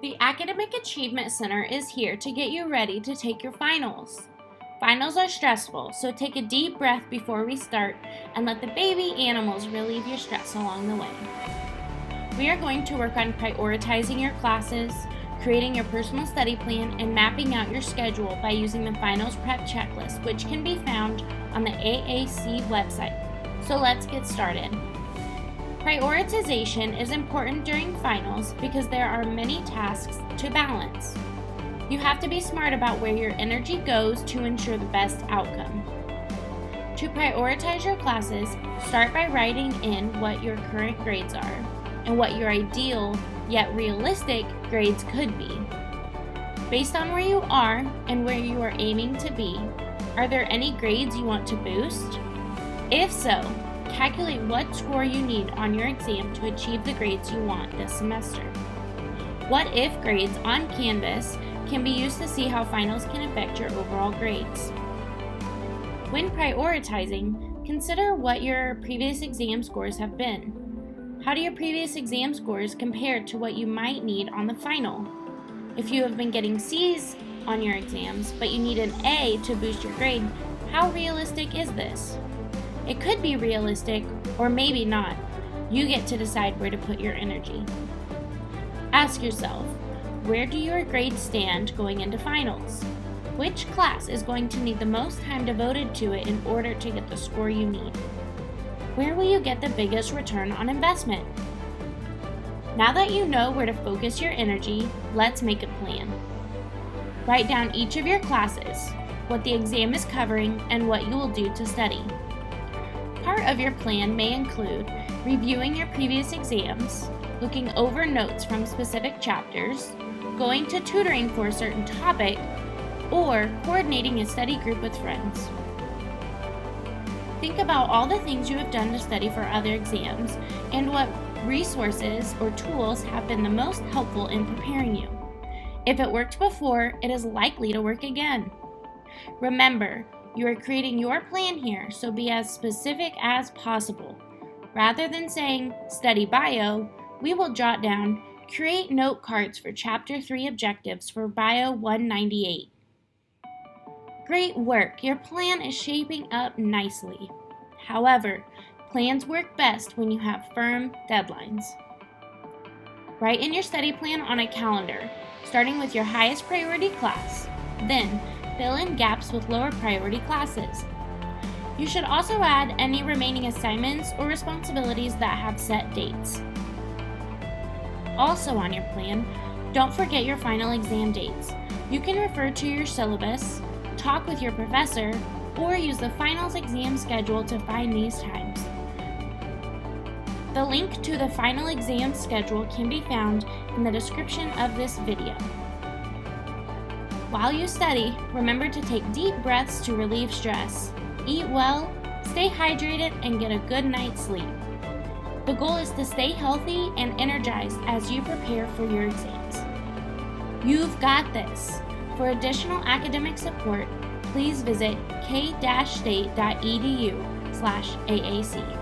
The Academic Achievement Center is here to get you ready to take your finals. Finals are stressful, so take a deep breath before we start and let the baby animals relieve your stress along the way. We are going to work on prioritizing your classes, creating your personal study plan, and mapping out your schedule by using the Finals Prep Checklist, which can be found on the AAC website. So let's get started. Prioritization is important during finals because there are many tasks to balance. You have to be smart about where your energy goes to ensure the best outcome. To prioritize your classes, start by writing in what your current grades are and what your ideal yet realistic grades could be. Based on where you are and where you are aiming to be, are there any grades you want to boost? If so, calculate what score you need on your exam to achieve the grades you want this semester. What if grades on Canvas can be used to see how finals can affect your overall grades. When prioritizing, consider what your previous exam scores have been. How do your previous exam scores compare to what you might need on the final? If you have been getting C's on your exams, but you need an A to boost your grade, how realistic is this? It could be realistic, or maybe not. You get to decide where to put your energy. Ask yourself, where do your grades stand going into finals? Which class is going to need the most time devoted to it in order to get the score you need? Where will you get the biggest return on investment? Now that you know where to focus your energy, let's make a plan. Write down each of your classes, what the exam is covering, and what you will do to study. Part of your plan may include reviewing your previous exams, looking over notes from specific chapters, going to tutoring for a certain topic, or coordinating a study group with friends. Think about all the things you have done to study for other exams and what resources or tools have been the most helpful in preparing you. If it worked before, it is likely to work again. Remember, you are creating your plan here, so be as specific as possible. Rather than saying, study bio, we will jot down, create note cards for Chapter 3 objectives for Bio 198. Great work! Your plan is shaping up nicely. However, plans work best when you have firm deadlines. Write in your study plan on a calendar, starting with your highest priority class. Then, fill in gaps with lower priority classes. You should also add any remaining assignments or responsibilities that have set dates. Also on your plan, don't forget your final exam dates. You can refer to your syllabus, talk with your professor, or use the finals exam schedule to find these times. The link to the final exam schedule can be found in the description of this video. While you study, remember to take deep breaths to relieve stress. Eat well, stay hydrated, and get a good night's sleep. The goal is to stay healthy and energized as you prepare for your exams. You've got this. For additional academic support, please visit k-state.edu/AAC.